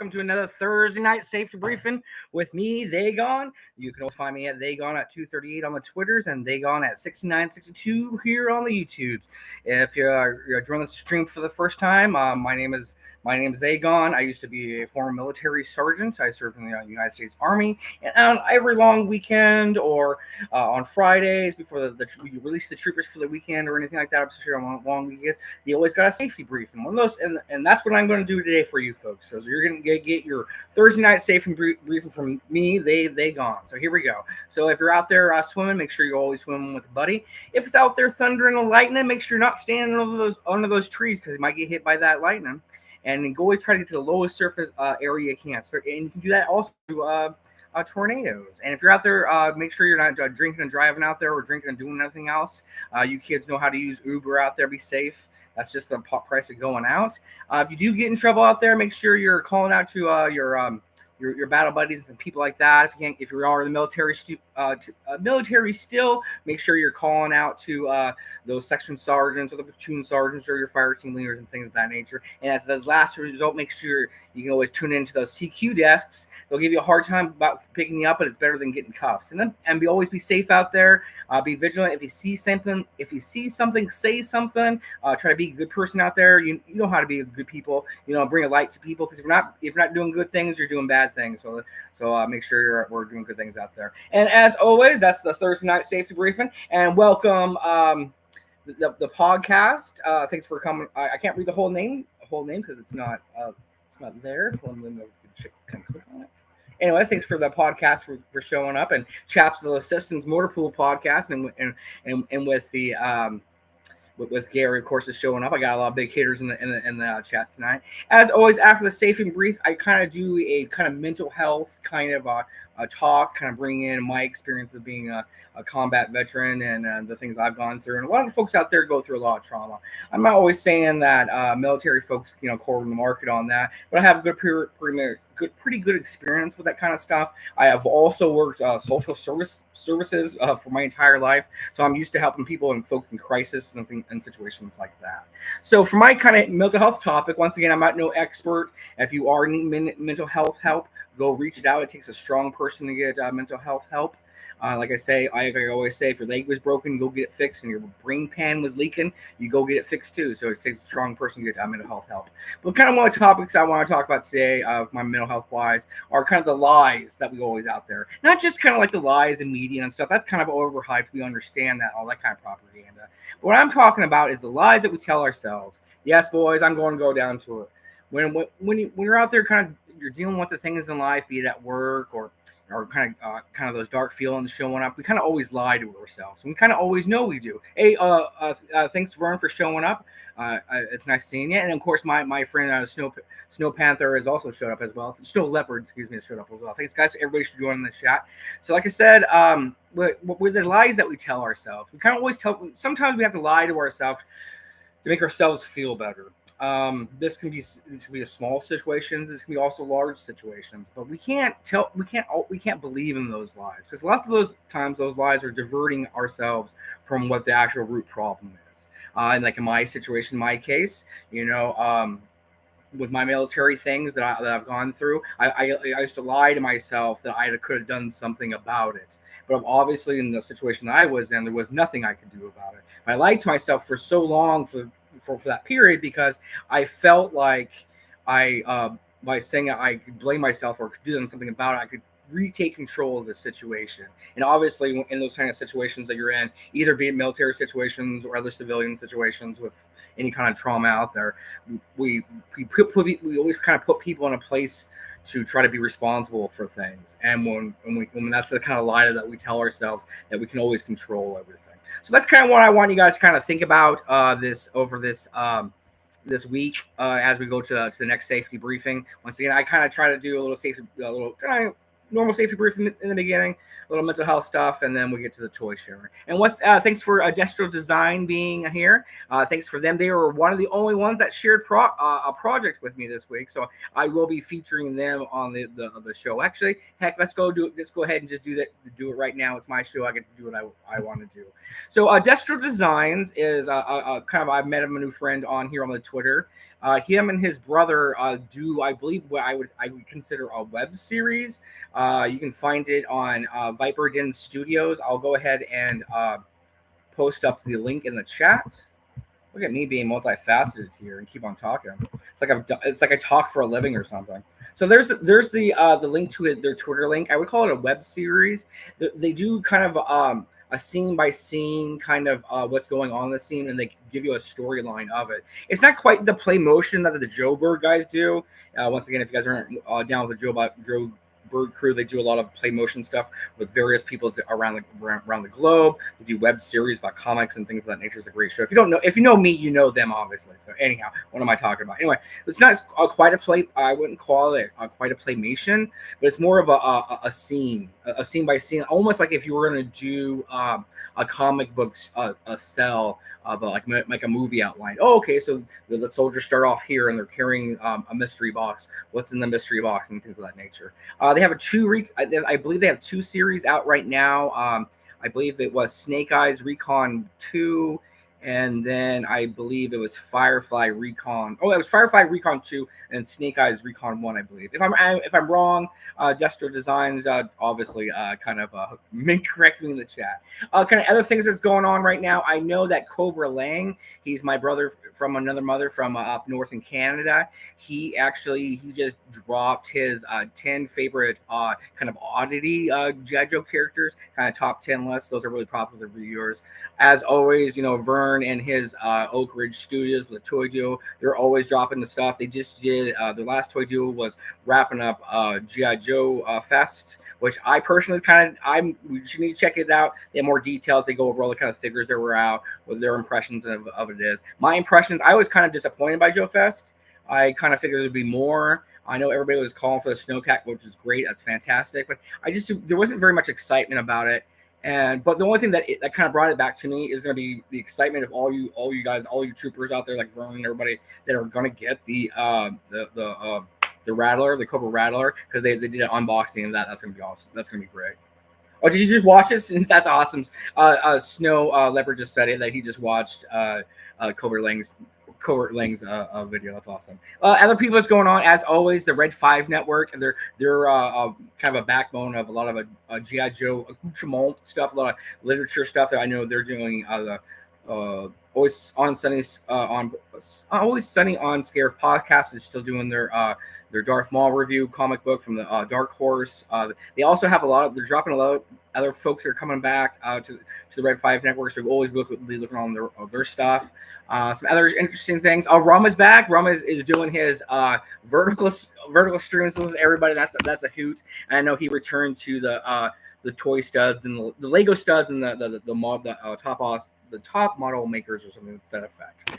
welcome to another Thursday night safety briefing with me, Dagon. You can always find me at Dagon at 238 on the Twitters and Dagon at 6962 here on the YouTubes. If you're joining the stream for the first time, my name is Dagon. I used to be a former military sergeant. I served in the United States Army, and on every long weekend or on Fridays before we release the troopers for the weekend or anything like that, especially on long weekends, you always got a safety briefing. One of those, and that's what I'm going to do today for you folks. So you're going to get your Thursday night safety briefing from me. They gone. So here we go. So if you're out there swimming, make sure you're always swimming with a buddy. If it's out there thundering and lightning, make sure you're not standing under those trees because you might get hit by that lightning. And always try to get to the lowest surface area you can. And you can do that also tornadoes. And if you're out there, make sure you're not drinking and driving out there or drinking and doing anything else. You kids know how to use Uber out there. Be safe. That's just the price of going out. If you do get in trouble out there, make sure you're calling out to your battle buddies and people like that. If you are in the military still, make sure you're calling out to those section sergeants or the platoon sergeants or your fire team leaders and things of that nature. And as the last result, make sure you can always tune into those CQ desks. They'll give you a hard time about picking you up, but it's better than getting cuffs. And always be safe out there. Be vigilant. If you see something, say something. Try to be a good person out there. You know how to be a good people. Bring a light to people, because if you're not doing good things, you're doing bad things. So make sure we're doing good things out there. And as always, that's the Thursday night safety briefing. And welcome the podcast. Thanks for coming. I can't read the whole name because it's not there. Let me click on it. Anyway, thanks for the podcast for showing up, and Chaps the Assistants Motor Pool podcast, and with the with Gary, of course, is showing up. I got a lot of big hitters in the chat tonight. As always, after the safety brief, I kind of do a kind of mental health kind of a talk, kind of bring in my experience of being a combat veteran and the things I've gone through. And a lot of folks out there go through a lot of trauma. I'm not always saying that military folks, corner the market on that, but I have pretty good experience with that kind of stuff. I have also worked social services for my entire life, so I'm used to helping people and folks in crisis and situations like that. So for my kind of mental health topic, once again, I'm not no expert. If you are needing mental health help, go reach it out. It takes a strong person to get mental health help. Like I always say, if your leg was broken, go get it fixed, and your brain pan was leaking, you go get it fixed too. So it takes a strong person to get mental health help. But kind of one of the topics I want to talk about today, my mental health wise, are kind of the lies that we always out there. Not just kind of like the lies in media and stuff. That's kind of overhyped. We understand that, all that kind of propaganda. But what I'm talking about is the lies that we tell ourselves. Yes, boys, I'm going to go down to it. When you're out there, kind of you're dealing with the things in life, be it at work or kind of those dark feelings showing up, we kind of always lie to ourselves. And we kind of always know we do. Hey, thanks, Vern, for showing up. It's nice seeing you. And of course, my friend Snow Panther has also showed up as well. Snow Leopard, excuse me, has showed up as well. Thanks, guys. Everybody should join in the chat. So, like I said, with the lies that we tell ourselves, we kind of always sometimes we have to lie to ourselves to make ourselves feel better. This can be a small situations. This can be also large situations, but we can't believe in those lies, because lots of those times those lies are diverting ourselves from what the actual root problem is. And like in my situation, my case, with my military things that I've gone through, I used to lie to myself that I could have done something about it. But obviously, in the situation that I was in, there was nothing I could do about it. But I lied to myself for so long for that period, because I felt like by saying I could blame myself or could do something about it, I could retake control of the situation. And obviously, in those kind of situations that you're in, either be it military situations or other civilian situations with any kind of trauma out there, we always kind of put people in a place to try to be responsible for things. And when that's the kind of lie that we tell ourselves, that we can always control everything. So that's kind of what I want you guys to kind of think about this week as we go to the next safety briefing. Once again, I kind of try to do a little normal safety brief in the beginning, a little mental health stuff, and then we get to the toy sharing. And thanks for Destro Design being here. Thanks for them. They were one of the only ones that shared a project with me this week, so I will be featuring them on the show. Actually, heck, let's go do it. Let's go ahead and just do that. Do it right now. It's my show. I get to do what I want to do. So Destro Designs is kind of, I've met him, a new friend on here on the Twitter. Him and his brother do, I believe, what I would consider a web series. You can find it on Viper Den Studios. I'll go ahead and post up the link in the chat. Look at me being multifaceted here and keep on talking. It's like I talk for a living or something. So there's the link to their Twitter link. I would call it a web series. They do kind of a scene by scene kind of what's going on in the scene, and they give you a storyline of it. It's not quite the play motion that the Joe Bird guys do. Once again, if you guys aren't down with the Joe Bird crew, they do a lot of play motion stuff with various people around the globe. They do web series about comics and things of that nature. It's a great show. If you know me, you know them, obviously. So anyhow, what am I talking about? Anyway, it's not quite a play. I wouldn't call it quite a playmation, but it's more of a scene by scene, almost like if you were going to do a comic book a cell of like a movie outline. Oh, okay, so the soldiers start off here and they're carrying a mystery box. What's in the mystery box and things of that nature. They have I believe they have 2 series out right now. I believe it was Snake Eyes Recon 2, and then I believe it was Firefly Recon. Oh, it was Firefly Recon 2 and Snake Eyes Recon 1, I believe. If I'm wrong, Destro Designs obviously kind of correct me in the chat. Kind of other things that's going on right now. I know that Cobra Lang, he's my brother from another mother from up north in Canada. He just dropped his 10 favorite kind of oddity G.I. Joe characters, kind of top 10 list. Those are really popular viewers. As always, Vern and his Oak Ridge Studios with the Toy Duo, they're always dropping the stuff. They just did their last Toy Duo was wrapping up G.I. Joe Fest, which I personally we should need to check it out. They have more details. They go over all the kind of figures that were out, what their impressions of it is. My impressions, I was kind of disappointed by Joe Fest. I kind of figured there'd be more. I know everybody was calling for the Snowcat, which is great. That's fantastic. But there wasn't very much excitement about it. But the only thing that kind of brought it back to me is going to be the excitement of all you guys, all you troopers out there, like Vernon and everybody that are going to get the Rattler, the Cobra Rattler, because they did an unboxing of that. That's going to be awesome. That's going to be great. Oh, did you just watch it? That's awesome. Snow Leopard just said it that he just watched Cobra Lang's video. That's awesome. Other people that's going on, as always, the Red 5 Network. They're kind of a backbone of a lot of G.I. Joe accoutrement stuff, a lot of literature stuff that I know they're doing. Always Sunny on Scare podcast is still doing their Darth Maul review comic book from the Dark Horse. They also have they're dropping a lot of other folks that are coming back to the Red 5 Network, so always be looking on their stuff. Some other interesting things. Rum is back. Rum is doing his vertical streams with everybody. That's a hoot. And I know he returned to the toy studs and the Lego studs and the top model makers or something to that effect.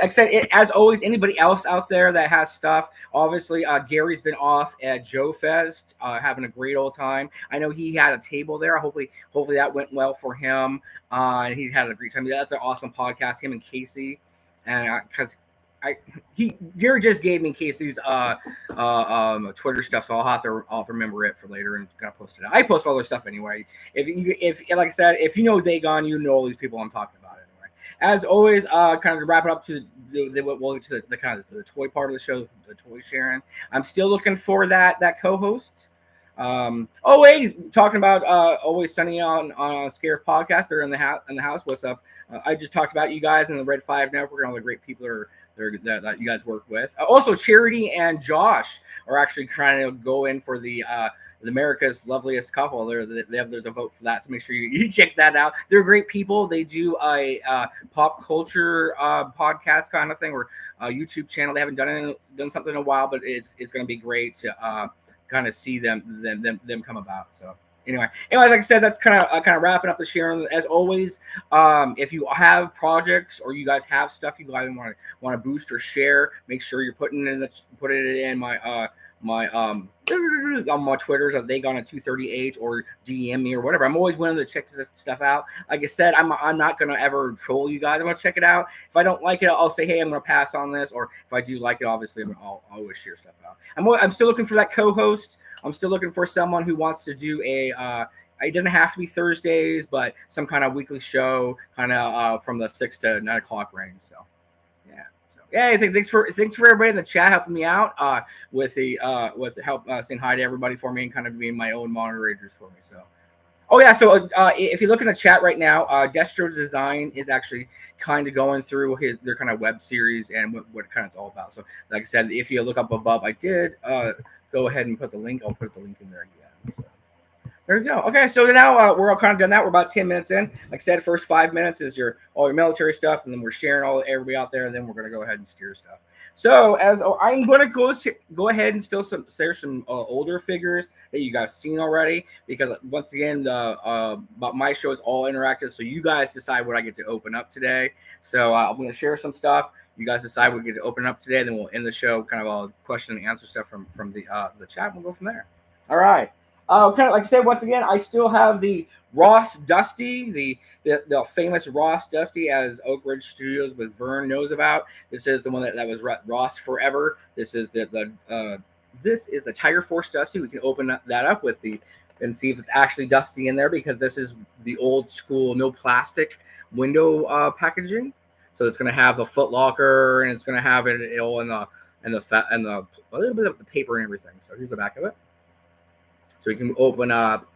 Except as always, anybody else out there that has stuff, obviously Gary's been off at Joe Fest, having a great old time. I know he had a table there. Hopefully that went well for him. And he had a great time. That's an awesome podcast, him and Casey. And because Gary just gave me Casey's Twitter stuff, so I'll remember it for later and kind of post it. I post all their stuff anyway. If like I said, if you know Dagon, you know all these people I'm talking about anyway. As always, kind of to wrap it up to the kind of the toy part of the show, the toy sharing. I'm still looking for that co-host. Always talking about Always Sunny on Scare podcast. They're in the house. What's up? I just talked about you guys in the Red 5 Network and all the great people that you guys work with. Also, Charity and Josh are actually trying to go in for the America's Loveliest Couple. There's a vote for that, so make sure you check that out. They're great people. They do a pop culture podcast kind of thing, or a YouTube channel. They haven't done something in a while, but it's going to be great to kind of see them come about. So. Anyway, like I said, that's kind of wrapping up the sharing. As always, if you have projects or you guys have stuff you guys want to boost or share, make sure you're putting it in my my on my Twitters of They Gone at 238 or DM me or whatever. I'm always willing to check this stuff out. Like I said, I'm not gonna ever troll you guys. I'm gonna check it out. If I don't like it, I'll say, hey, I'm gonna pass on this. Or if I do like it, obviously I'll always share stuff out. I'm still looking for that co-host. I'm still looking for someone who wants to do a it doesn't have to be Thursdays, but some kind of weekly show, kind of from the 6 to 9 o'clock range. So, yeah. So, yeah. Thanks for everybody in the chat helping me out with the help saying hi to everybody for me and kind of being my own moderators for me. So, oh yeah. So if you look in the chat right now, Destro Design is actually kind of going through their kind of web series and what kind of it's all about. So, like I said, if you look up above, I did go ahead and put the link. I'll put the link in there again. So. There we go. Okay, so now we're all kind of done that. We're about 10 minutes in. Like I said, first 5 minutes is all your military stuff, and then we're sharing everybody out there, and then we're going to go ahead and steer stuff. So I'm going to go ahead and still share some older figures that you guys seen already, because once again, about my show is all interactive, so you guys decide what I get to open up today. So I'm going to share some stuff. You guys decide what we get to open up today, then we'll end the show kind of all question and answer stuff from the chat. We'll go from there. All right. Kind of like I said, once again, I still have the Ross Dusty, the famous Ross Dusty, as Oak Ridge Studios with Vern knows about. This is the one that was Ross Forever. This is this is the Tiger Force Dusty. We can open that up and see if it's actually Dusty in there, because this is the old school no plastic window packaging. So it's going to have the Foot Locker, and it's going to have it all in the a little bit of the paper and everything. So here's the back of it. So we can open up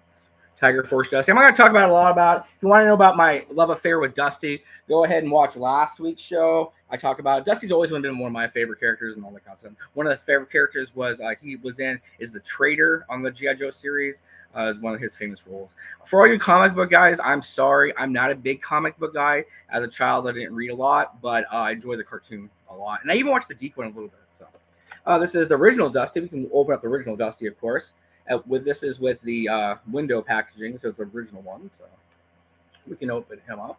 Tiger Force Dusty. I'm not going to talk about a lot about it. If you want to know about my love affair with Dusty, go ahead and watch last week's show. I talk about it. Dusty's always been one of my favorite characters and all that kind of stuff. One of the favorite characters was is the Traitor on the G.I. Joe series. Is one of his famous roles. For all you comic book guys, I'm sorry. I'm not a big comic book guy. As a child, I didn't read a lot, but I enjoy the cartoon a lot. And I even watched the Deke one a little bit. So this is the original Dusty. We can open up the original Dusty, of course. This is with the window packaging, so it's the original one. So we can open him up.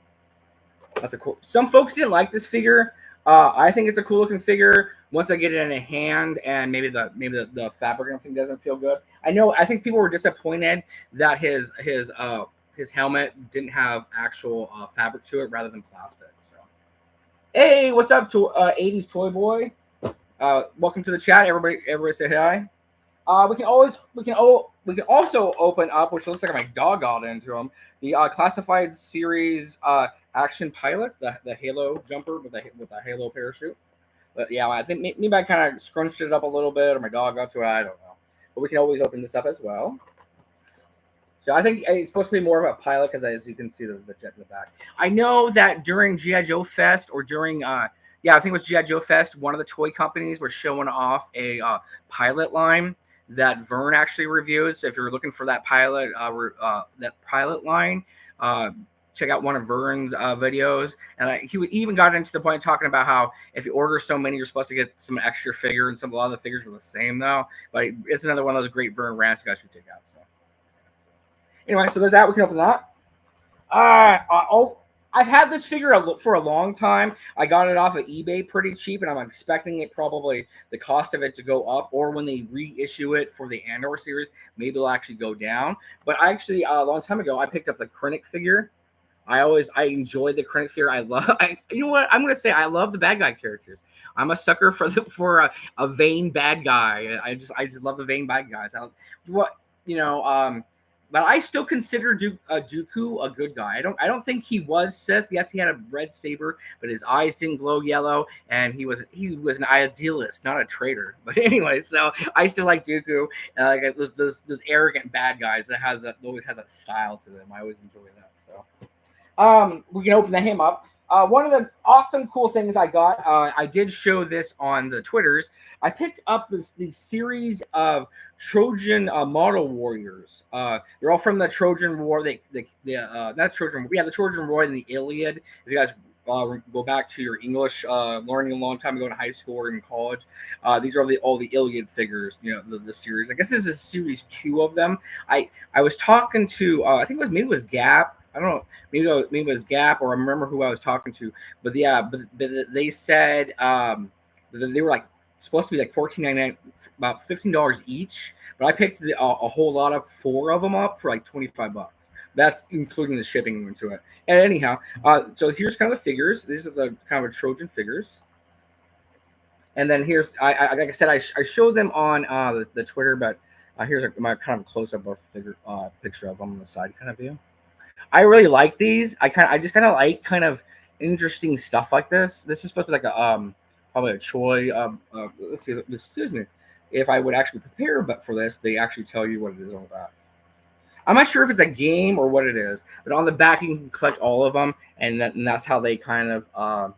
That's a cool. Some folks didn't like this figure. I think it's a cool looking figure. Once I get it in a hand, and maybe the fabric and everything doesn't feel good. I think people were disappointed that his helmet didn't have actual fabric to it rather than plastic. So, hey, what's up to 80s Toy Boy? Welcome to the chat, everybody. Everybody say hi. We can also open up, which looks like my dog got into them, the classified series action pilot, the Halo jumper with a Halo parachute. But yeah, I think maybe I kind of scrunched it up a little bit, or my dog got to it. I don't know. But we can always open this up as well. So I think it's supposed to be more of a pilot, because as you can see the jet in the back. I know that during G.I. Joe Fest, or during I think it was G.I. Joe Fest, one of the toy companies was showing off a pilot line that Vern actually reviewed. So if you're looking for that pilot line, check out one of Vern's videos. And he even got into the point talking about how if you order so many, you're supposed to get some extra figure, and a lot of the figures are the same though. But it's another one of those great Vern rants you guys should check out. So anyway, so there's that. We can open that. I've had this figure for a long time. I got it off of eBay pretty cheap, and I'm expecting it probably the cost of it to go up, or when they reissue it for the Andor series, maybe it'll actually go down. But I actually, a long time ago, I picked up the Krennic figure. I enjoy the Krennic figure. You know what? I'm going to say I love the bad guy characters. I'm a sucker for a vain bad guy. I just love the vain bad guys. But I still consider Dooku a good guy. I don't think he was Sith. Yes, he had a red saber, but his eyes didn't glow yellow, and he was an idealist, not a traitor. But anyway, so I still like Dooku. Like those arrogant bad guys that always has that style to them. I always enjoy that. So we can open him up. One of the awesome, cool things I got, I did show this on the Twitters. I picked up the series of Trojan model warriors. They're all from the Trojan War. Not Trojan War. Yeah, the Trojan War and the Iliad. If you guys go back to your English learning a long time ago in high school or in college, these are all the Iliad figures. The series. I guess this is series 2 of them. I was talking to I think maybe it was Gap. I don't know. Maybe it was Gap, or I remember who I was talking to. But yeah, but they said they were like supposed to be like $14.99, about $15 each. But I picked a whole lot of 4 of them up for like $25. That's including the shipping into it. And anyhow, so here's kind of the figures. These are the kind of Trojan figures. And then here's like I said, I showed them on the Twitter, but here's my kind of close up of figure picture of them on the side kind of view. I really like these. I just kind of like kind of interesting stuff like this. This is supposed to be like a probably a Troy. Let's see. Excuse me. If I would actually prepare, but for this, they actually tell you what it is all about. I'm not sure if it's a game or what it is, but on the back you can collect all of them, and that's how they kind of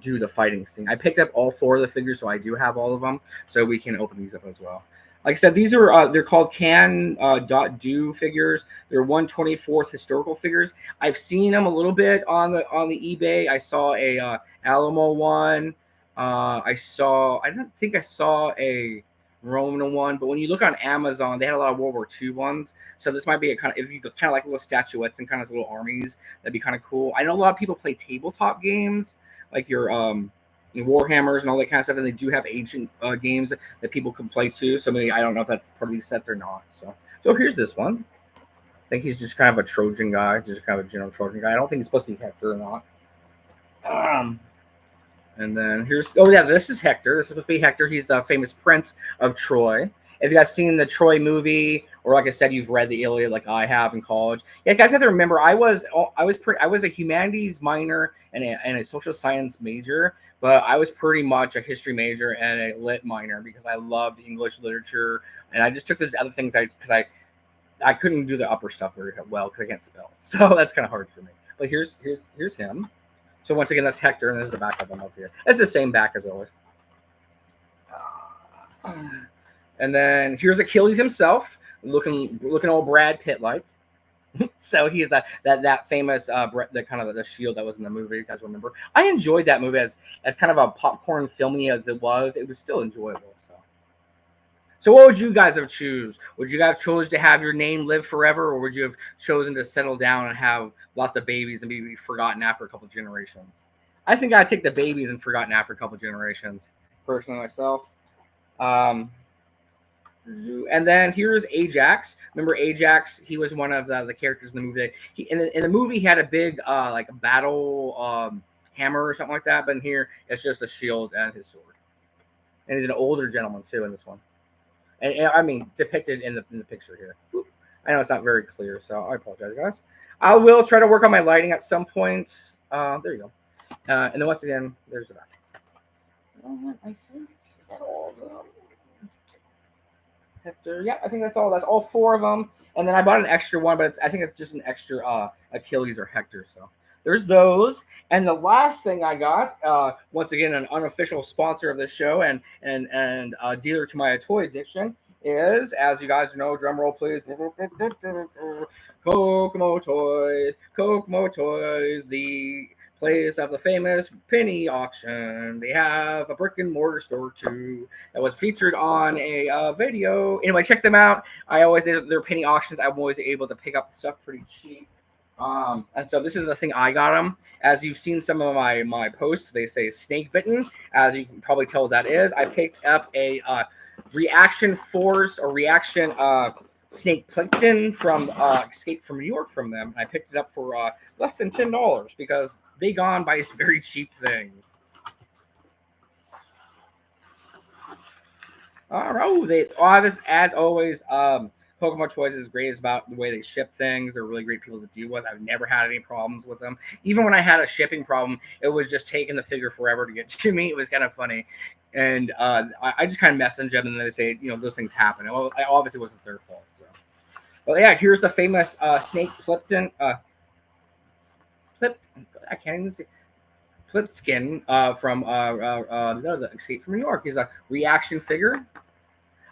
do the fighting scene. I picked up all 4 of the figures, so I do have all of them, so we can open these up as well. Like I said, these are they're called can.do figures. They're 1/24th historical figures. I've seen them a little bit on the eBay. I saw a Alamo one. I don't think I saw a Roman one, but when you look on Amazon, they had a lot of World War II ones. So this might be a kind of, if you kind of like little statuettes and kind of little armies, that'd be kind of cool. I know a lot of people play tabletop games like your Warhammers and all that kind of stuff, and they do have ancient games that people can play too. So maybe I don't know if that's part of these sets or not. So here's this one. I think he's just kind of a Trojan guy, just kind of a general Trojan guy. I don't think he's supposed to be Hector or not. And then here's this is Hector. This is supposed to be Hector. He's the famous prince of Troy. If you guys seen the Troy movie, or like I said, you've read the Iliad like I have in college. Yeah, you guys have to remember I was a humanities minor and a social science major, but I was pretty much a history major and a lit minor because I loved English literature, and I just took those other things because I couldn't do the upper stuff very well because I can't spell, so that's kind of hard for me. But here's him. So once again, that's Hector, and there's the back of him here. It's the same back as always. And then here's Achilles himself, looking all Brad Pitt like. So he's that famous the kind of the shield that was in the movie. You guys remember? I enjoyed that movie as kind of a popcorn filmy as it was. It was still enjoyable. So what would you guys have choose? Would you guys choose to have your name live forever, or would you have chosen to settle down and have lots of babies and be forgotten after a couple generations? I think I'd take the babies and forgotten after a couple generations, personally myself. And then here's Ajax. Remember Ajax? He was one of the characters in the movie. In the movie, he had a big like a battle hammer or something like that. But in here, it's just a shield and his sword. And he's an older gentleman too in this one. And I mean, depicted in the picture here. I know it's not very clear, so I apologize, guys. I will try to work on my lighting at some point. There you go. And then once again, there's the back. I think is that all of them? Hector, yeah, I think that's all. That's all 4 of them. And then I bought an extra one, but I think it's just an extra Achilles or Hector. So there's those. And the last thing I got, once again, an unofficial sponsor of this show and dealer to my toy addiction is, as you guys know, drum roll please, Kokomo Toys, the place of the famous penny auction. They have a brick and mortar store too that was featured on a video. Anyway, check them out. They're penny auctions. I'm always able to pick up stuff pretty cheap. And so this is the thing I got them. As you've seen some of my posts, they say snake bitten. As you can probably tell what that is. I picked up a reaction force or reaction snake plankton from Escape from New York from them. I picked it up for less than $10 because they gone buys very cheap things. All right, as always, Pokemon Toys is great about the way they ship things. They're really great people to deal with. I've never had any problems with them. Even when I had a shipping problem, it was just taking the figure forever to get to me. It was kind of funny. And I just kind of message them, and then they say, those things happen. Well, I obviously wasn't their fault. So, well, yeah, here's the famous Snake Plipton. I can't even say. Plipskin from the Escape from New York. He's a reaction figure.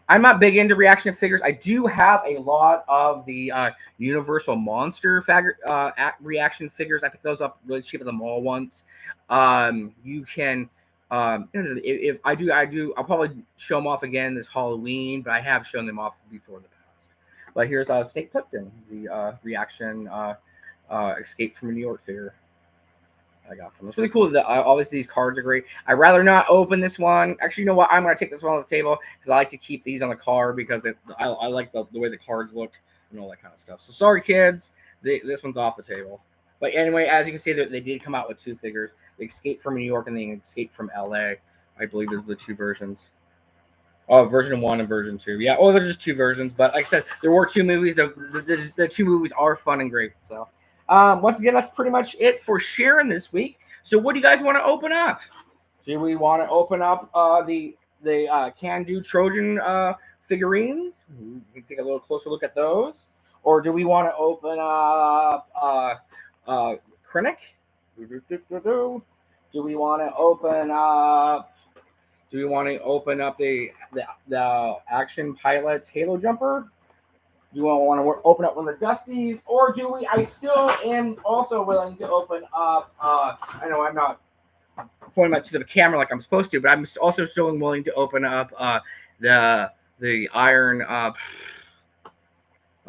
I'm not big into reaction figures. I do have a lot of the Universal Monster reaction figures. I picked those up really cheap at the mall once. You can, if I do, I'll probably show them off again this Halloween, but I have shown them off before in the past. But here's Snake Plipton, the reaction Escape from New York figure. I got from. It's really cool that obviously these cards are great. I'd rather not open this one. Actually, you know what? I'm gonna take this one off the table because I like to keep these on the card because I like the way the cards look and all that kind of stuff. So sorry, kids, this one's off the table. But anyway, as you can see, they did come out with 2 figures: the Escape from New York and the Escape from LA. I believe is the 2 versions. Oh, version 1 and version 2. Yeah. Oh, they're just 2 versions. But like I said, there were 2 movies. The 2 movies are fun and great. So. Once again, that's pretty much it for sharing this week. So, what do you guys want to open up? Do we want to open up the Can Do Trojan figurines? We can take a little closer look at those, or do we want to open up Krennic? Do we want to open up? Do we want to open up the Action Pilots Halo Jumper? Do you want to open up one of the Dusties, or do we? I still am also willing to open up. I know I'm not pointing to the camera like I'm supposed to, but I'm also still willing to open up the iron,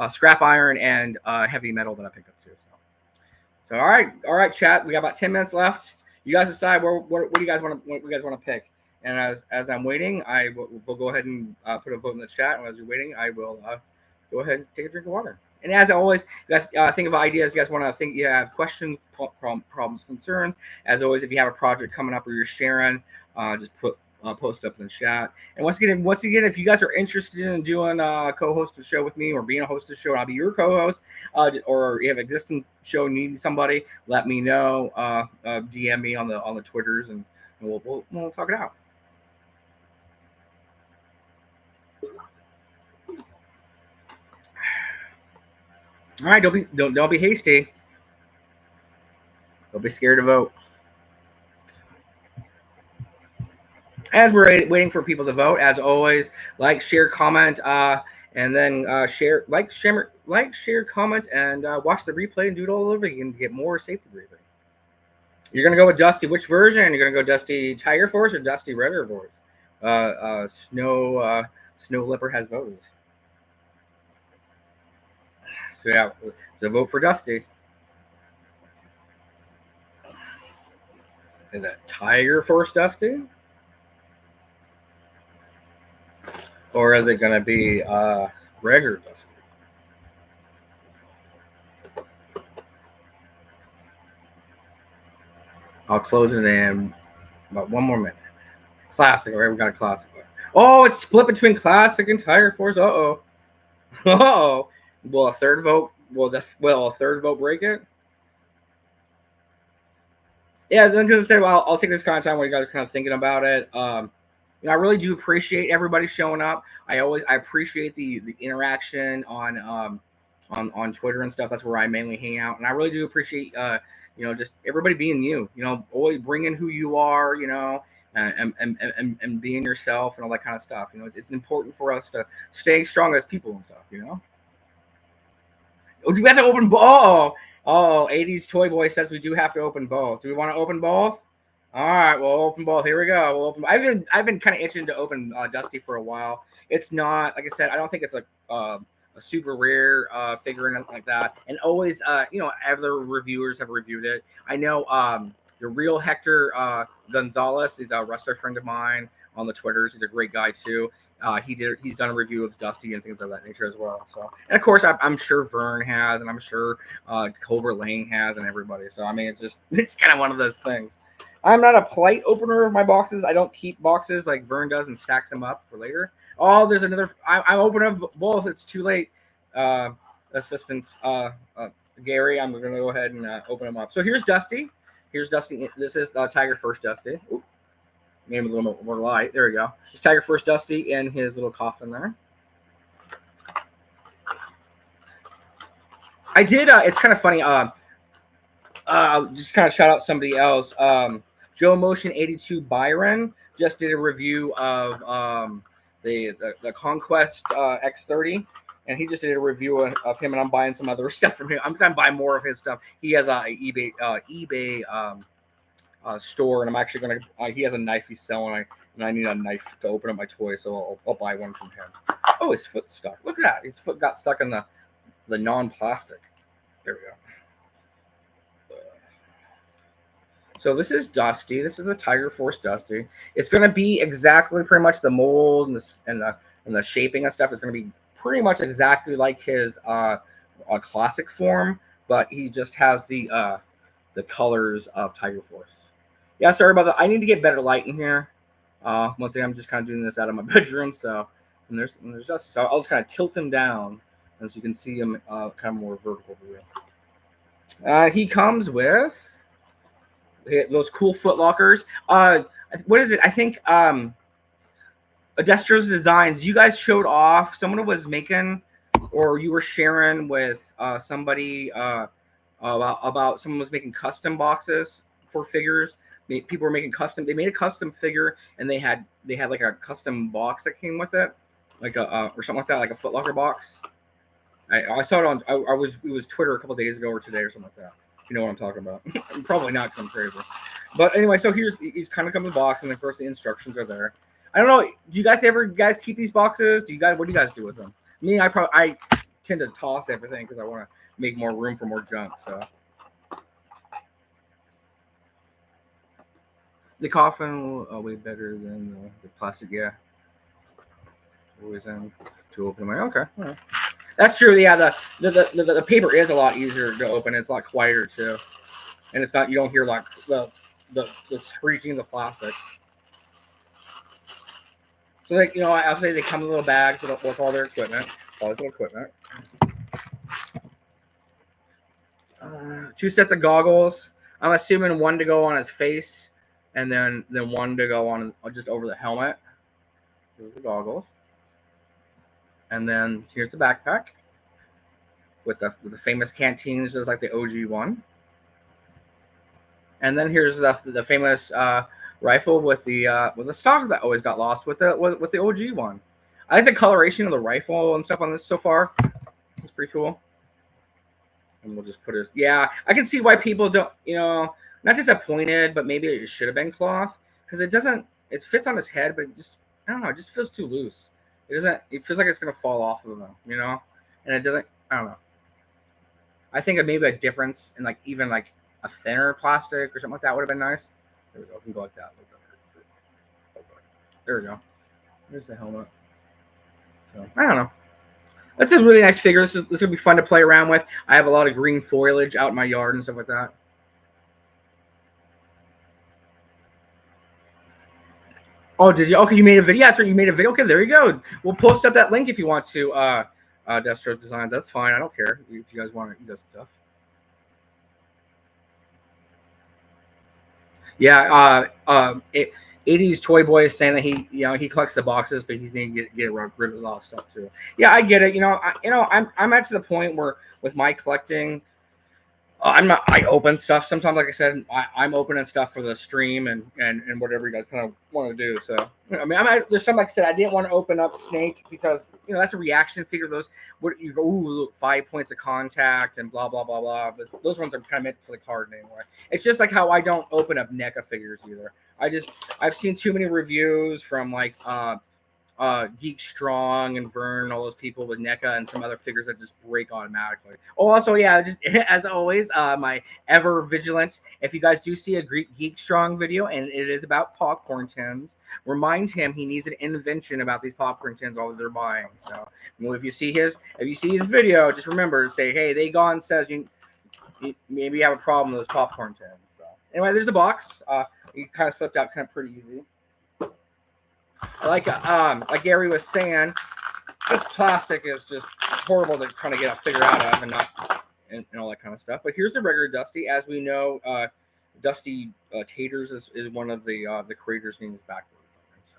scrap iron, and heavy metal that I picked up too. So all right, chat. We got about 10 minutes left. You guys decide what do you guys want to pick. And as I'm waiting, I will go ahead and put a vote in the chat. And as you're waiting, I will. Go ahead and take a drink of water. And as always, you guys think of ideas. You guys want to think, you have questions, problems, concerns. As always, if you have a project coming up or you're sharing, just post up in the chat. And once again, if you guys are interested in doing co-host a show with me or being a host of the show, I'll be your co-host. Or you have an existing show, need somebody, let me know. DM me on the Twitters, and we'll talk it out. All right, don't be hasty. Don't be scared to vote. As we're waiting for people to vote, as always, like, share, comment, and then share, comment, and watch the replay and do it all over again to get more safety briefing. You're gonna go with Dusty. Which version? You're gonna go Dusty Tiger Force or Dusty River Force? Snow Leopard has voted. So yeah, so vote for Dusty. Is that Tiger Force Dusty? Or is it going to be regular Dusty? I'll close it in about 1 more minute. Classic. All right, we got a classic. Oh, it's split between classic and Tiger Force. Uh-oh. Uh-oh. Will a third vote break it? Yeah, then going to say, well, I'll take this kind of time while you guys are kind of thinking about it. I really do appreciate everybody showing up. I appreciate the interaction on Twitter and stuff. That's where I mainly hang out, and I really do appreciate just everybody being you. Always bring in who you are. And being yourself and all that kind of stuff. It's important for us to stay strong as people and stuff. Oh, do we have to open both? Oh, 80s Toy Boy says we do have to open both. Do we want to open both? All right, we'll open both. Here we go. We'll open. I've been kind of itching to open Dusty for a while. It's not, like I said, I don't think it's a super rare figure and anything like that. And always, other reviewers have reviewed it. I know the real Hector Gonzalez is a wrestler friend of mine on the Twitters. He's a great guy too. He's done a review of Dusty and things of that nature as well. So, and of course, I'm sure Vern has, and I'm sure Cobra Lane has, and everybody. So, I mean, it's kind of one of those things. I'm not a polite opener of my boxes. I don't keep boxes like Vern does and stacks them up for later. Oh, there's another. I'm opening up both. It's too late. Assistants, Gary, I'm going to go ahead and open them up. So here's Dusty. Here's Dusty. This is Tiger First Dusty. Ooh, name a little more light. There we go. It's Tiger First Dusty in his little coffin there. I did. It's kind of funny. Just kind of shout out somebody else. Joe Motion 82 Byron just did a review of the Conquest X30, and he just did a review of him, and I'm buying some other stuff from him. I'm trying to buy more of his stuff. He has a eBay store, and I'm actually gonna. He has a knife he's selling, and I need a knife to open up my toy, so I'll buy one from him. Oh, his foot's stuck. Look at that. His foot got stuck in the non-plastic. There we go. So this is Dusty. This is the Tiger Force Dusty. It's going to be exactly pretty much the mold and the shaping and stuff is going to be pretty much exactly like his classic form, but he just has the colors of Tiger Force. Yeah, sorry about that. I need to get better light in here. Once again, I'm just kind of doing this out of my bedroom, so and there's Dusty. So I'll just kind of tilt him down, and so you can see him kind of more vertical view. He comes with those cool foot lockers. What is it? I think Destro's Designs. You guys showed off. Someone was making, or you were sharing with somebody about someone was making custom boxes for figures. People were making custom. They made a custom figure, and they had like a custom box that came with it, like a or something like that, like a Foot Locker box. I saw it on. It was Twitter a couple days ago or today or something like that. If you know what I'm talking about. Probably not, because I'm crazy. But anyway, so he's kind of come in the box, and of course the instructions are there. I don't know. Do you guys keep these boxes? What do you guys do with them? Me, I tend to toss everything because I want to make more room for more junk. So the coffin way better than the plastic. Yeah, always in to open my. Okay, all right. That's true. Yeah, the paper is a lot easier to open. It's a lot quieter too, and it's not. You don't hear like the screeching of the plastic. So like I'll say they come in little bags with all their equipment, all this little equipment. 2 sets of goggles. I'm assuming one to go on his face, and then one to go on just over the helmet. Those are the goggles. And then here's the backpack with the famous canteens, just like the OG one. And then here's the famous rifle with the stock that always got lost with the OG one. I like the coloration of the rifle and stuff on this so far. It's pretty cool. And we'll just put it. Yeah, I can see why people don't. Not disappointed, but maybe it should have been cloth because it doesn't. It fits on his head, but I don't know. It just feels too loose. It doesn't. It feels like it's gonna fall off of him, and it doesn't. I don't know. I think maybe a difference in even a thinner plastic or something like that would have been nice. There we go. We can go like that. There we go. There's the helmet. So I don't know. That's a really nice figure. This is gonna be fun to play around with. I have a lot of green foliage out in my yard and stuff like that. Oh, did you? Okay, you made a video. That's right. You made a video. Okay, there you go. We'll post up that link if you want to. Destro Designs. That's fine. I don't care if you guys want to eat this stuff. Yeah. 80s Toy Boy is saying that he collects the boxes, but he's need to get rid of a lot of stuff too. Yeah, I get it. I'm at to the point where with my collecting. I open stuff sometimes. Like I said, I'm opening stuff for the stream and whatever you guys kind of want to do. So I mean, there's some like I said, I didn't want to open up Snake because that's a reaction figure. Those what you go, ooh, 5 points of contact and blah blah blah blah. But those ones are kind of meant for the card anymore. It's just like how I don't open up NECA figures either. I've seen too many reviews from Geek Strong and Vern, all those people with NECA and some other figures that just break automatically. Oh, also, yeah, just as always, my ever vigilant. If you guys do see a Geek Strong video and it is about popcorn tins, remind him he needs an invention about these popcorn tins all that they're buying. So, if you see his video, just remember to say, hey, They Gone says you maybe have a problem with those popcorn tins. So, anyway, there's a box. You kind of slipped out kind of pretty easy. Like Gary was saying, this plastic is just horrible to kind of get a figure out of and all that kind of stuff. But here's the regular Dusty. As we know, Dusty Taters is one of the creators' names backwards. So,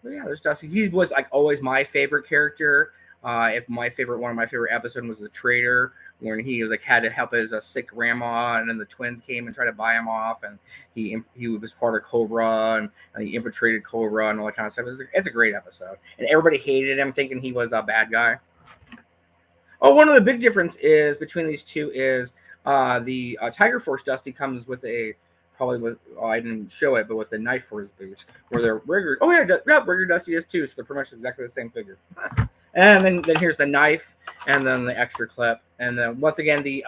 but yeah, there's Dusty. He was always my favorite character. One of my favorite episodes was the Trader, when he was had to help his sick grandma, and then the twins came and tried to buy him off, and he was part of Cobra, and he infiltrated Cobra and all that kind of stuff. It's a great episode, and everybody hated him, thinking he was a bad guy. Oh, one of the big difference is between these two is the Tiger Force Dusty comes with I didn't show it, but with a knife for his boots, where they're regular. Oh yeah, regular Dusty is too, so they're pretty much exactly the same figure. And then here's the knife, and then the extra clip, and then once again the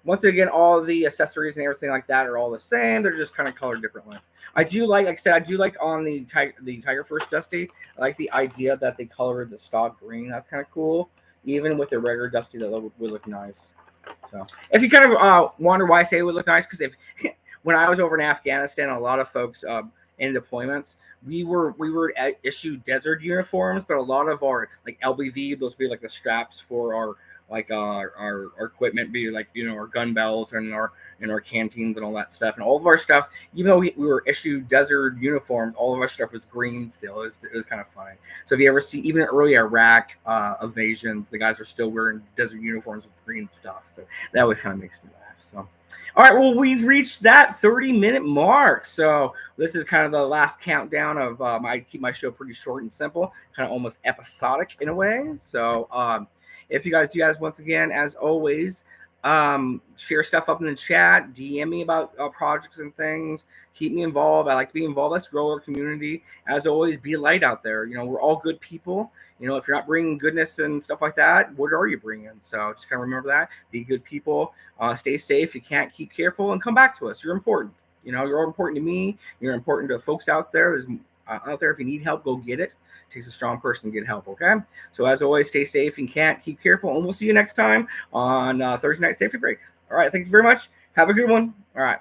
once again, all the accessories and everything like that are all the same. They're just kind of colored differently. I do like I said, I do like on the Tiger First Dusty. I like the idea that they colored the stock green. That's kind of cool. Even with the regular Dusty, that would look nice. So, if you kind of wonder why I say it would look nice, because if when I was over in Afghanistan, a lot of folks in deployments, we were issued desert uniforms, but a lot of our like LBV, those would be like the straps for our like our equipment, be like our gun belts and our canteens and all that stuff, and all of our stuff. Even though we were issued desert uniforms, all of our stuff was green still. It was kind of funny. So if you ever see even early Iraq invasions, the guys are still wearing desert uniforms with green stuff. So that always kind of makes me laugh. So. All right, well, we've reached that 30-minute mark. So this is kind of the last countdown of I keep my show pretty short and simple, kind of almost episodic in a way. So if you guys, once again, as always, share stuff up in the chat, DM me about projects and things. Keep me involved. I like to be involved. Let's grow our community. As always, be a light out there. We're all good people. If you're not bringing goodness and stuff like that, what are you bringing? So just kind of remember that. Be good people. Stay safe. You can't, keep careful, and come back to us. You're important. You're important to me. You're important to folks out there. There's out there. If you need help, go get it. It takes a strong person to get help. Okay. So as always, stay safe. You can't, keep careful, and we'll see you next time on Thursday Night Safety Break. All right. Thank you very much. Have a good one. All right.